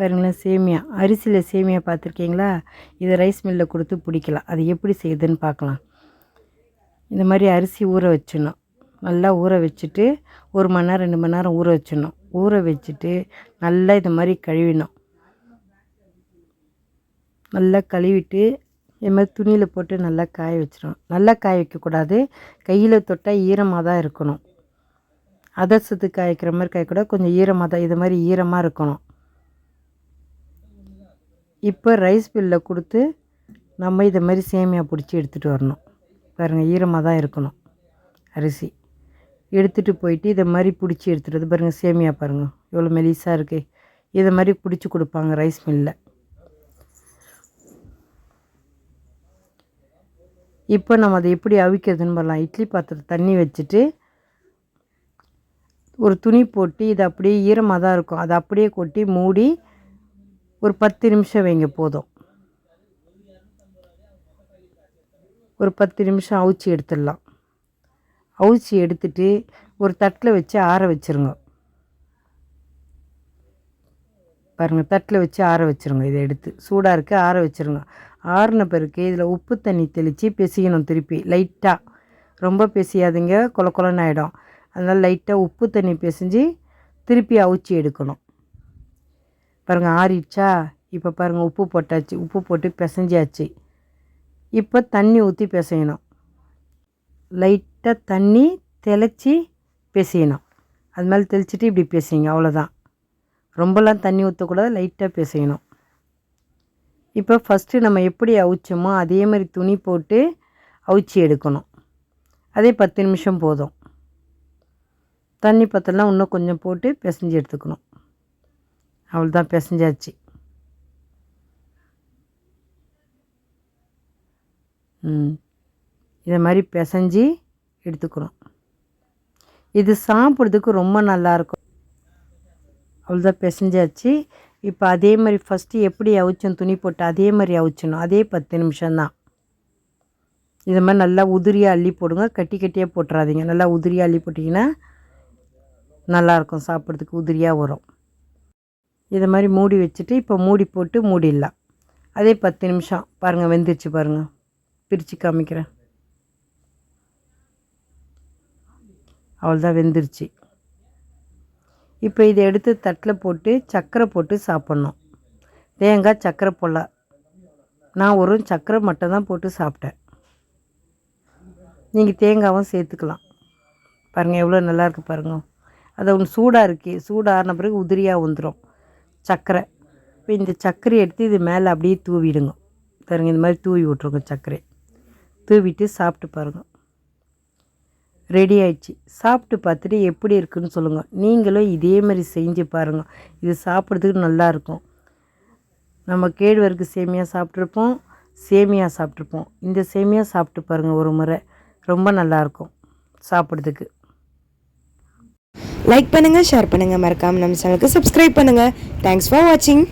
பாருங்களேன், சேமியா அரிசியில் சேமியா பார்த்துருக்கீங்களா? இதை ரைஸ் மில்லில் கொடுத்து பிடிக்கலாம். அது எப்படி செய்யுதுன்னு பார்க்கலாம். இந்த மாதிரி அரிசி ஊற வச்சிடணும். நல்லா ஊற வச்சுட்டு 1 மணி நேரம் 2 மணி நேரம் ஊற வச்சிடணும். ஊற வச்சுட்டு நல்லா இது மாதிரி கழுவிடணும். நல்லா கழுவிட்டு இது மாதிரி துணியில் போட்டு நல்லா காய வச்சிடணும். நல்லா காய வைக்கக்கூடாது, கையில் தொட்டால் ஈரமாக தான் இருக்கணும். அதர்சத்து காய்க்கிற மாதிரி காயக்கூடாது, கொஞ்சம் ஈரமாக தான், இது மாதிரி ஈரமாக இருக்கணும். இப்போ ரைஸ் மில்லில் கொடுத்து நம்ம இதை மாதிரி சேமியா பிடிச்சி எடுத்துகிட்டு வரணும். பாருங்கள், ஈரமாக தான் இருக்கணும் அரிசி. எடுத்துகிட்டு போயிட்டு இதை மாதிரி பிடிச்சி எடுத்துகிட்டு வந்து பாருங்கள், சேமியா பாருங்கள் எவ்வளோ மெலிசாக இருக்குது. இதை மாதிரி பிடிச்சி கொடுப்பாங்க ரைஸ் மில்லில். இப்போ நம்ம அதை எப்படி அவிக்கிறதுன்னு பண்ணலாம். இட்லி பாத்திரத்தை தண்ணி வச்சுட்டு ஒரு துணி போட்டு இதை அப்படியே ஈரமாக தான் இருக்கும், அதை அப்படியே கொட்டி மூடி ஒரு 10 நிமிஷம் வைங்க போதும். ஒரு 10 நிமிஷம் அவிச்சி எடுத்துடலாம். அவிச்சி எடுத்துட்டு ஒரு தட்டில் வச்சு ஆற வச்சுருங்க. பாருங்கள், தட்டில் வச்சு ஆற வச்சுருங்க. இதை எடுத்து சூடாக இருக்குது, ஆற வச்சுருங்க. ஆறின பிறகு இதில் உப்பு தண்ணி தெளித்து பிசையணும். திருப்பி லைட்டாக, ரொம்ப பிசையாதீங்க, கொல கொலன்னு ஆகிடும். அதனால் லைட்டாக உப்பு தண்ணி பிசைஞ்சு திருப்பி அவிச்சி எடுக்கணும். பாருங்கள், ஆறிடுச்சா? இப்போ பாருங்கள், உப்பு போட்டாச்சு, உப்பு போட்டு பிசைஞ்சாச்சு. இப்போ தண்ணி ஊற்றி பிசையணும். லைட்டாக தண்ணி தெளித்து பிசையணும். அது மேலே தெளிச்சிட்டு இப்படி பிசைங்க, அவ்வளோதான். ரொம்பலாம் தண்ணி ஊற்றக்கூடாது, லைட்டாக பிசையணும். இப்போ ஃபஸ்ட்டு நம்ம எப்படி அவிச்சோமோ அதே மாதிரி துணி போட்டு அவிச்சி எடுக்கணும். அதே 10 நிமிஷம் போதும். தண்ணி பத்தலாம் இன்னும் கொஞ்சம் போட்டு பிசைஞ்சு எடுத்துக்கணும். அவ்வளோதான், பிசைஞ்சாச்சு. இதை மாதிரி பிசைஞ்சி எடுத்துக்கணும். இது சாப்பிட்றதுக்கு ரொம்ப நல்லாயிருக்கும். அவ்வளோதான், பிசைஞ்சாச்சு. இப்போ அதே மாதிரி ஃபஸ்ட்டு எப்படி அவிச்சோம் துணி போட்டு அதே மாதிரி அவிச்சணும். அதே 10 நிமிஷம்தான். இது மாதிரி நல்லா உதிரியாக அள்ளி போடுங்க, கட்டி கட்டியாக போட்டுறாதீங்க. நல்லா உதிரியாக அள்ளி போட்டிங்கன்னா நல்லாயிருக்கும், சாப்பிட்றதுக்கு உதிரியாக வரும். இதை மாதிரி மூடி வச்சுட்டு இப்போ மூடி போட்டு மூடிடலாம். அதே 10 நிமிஷம் பாருங்கள், வெந்துருச்சு பாருங்கள். பிரித்து காமிக்கிறேன். அவ்வளோதான், வெந்துருச்சு. இப்போ இதை எடுத்து தட்டில் போட்டு சர்க்கரை போட்டு சாப்பிட்ணும். தேங்காய் சர்க்கரை போடலாம். நான் ஒரு சர்க்கரை மட்டும் தான் போட்டு சாப்பிட்டேன். நீங்கள் தேங்காயும் சேர்த்துக்கலாம். பாருங்கள், எவ்வளோ நல்லாயிருக்கு பாருங்கள். அது ஒன்று சூடாக இருக்குது, சூடான பிறகு உதிரியாக வந்துடும் சர்க்கரை. இப்போ இந்த சர்க்கரை எடுத்து இது மேலே அப்படியே தூவிடுங்க. பாருங்கள், இந்த மாதிரி தூவி விட்ருங்க. சர்க்கரை தூவிட்டு சாப்பிட்டு பாருங்கள். ரெடி ஆயிடுச்சு. சாப்பிட்டு பார்த்துட்டு எப்படி இருக்குன்னு சொல்லுங்கள். நீங்களும் இதே மாதிரி செஞ்சு பாருங்கள். இது சாப்பிட்றதுக்கு நல்லாயிருக்கும். நம்ம கேழ்வரகு சேமியா சாப்பிட்ருப்போம், சேமியா சாப்பிட்ருப்போம். இந்த சேமியா சாப்பிட்டு பாருங்கள் ஒரு முறை, ரொம்ப நல்லாயிருக்கும் சாப்பிட்றதுக்கு. லைக் பண்ணுங்கள், ஷேர் பண்ணுங்கள், மறக்காமல் நம்ம சேனலுக்கு சப்ஸ்கிரைப் பண்ணுங்கள். தேங்க்ஸ் ஃபார் வாட்சிங்.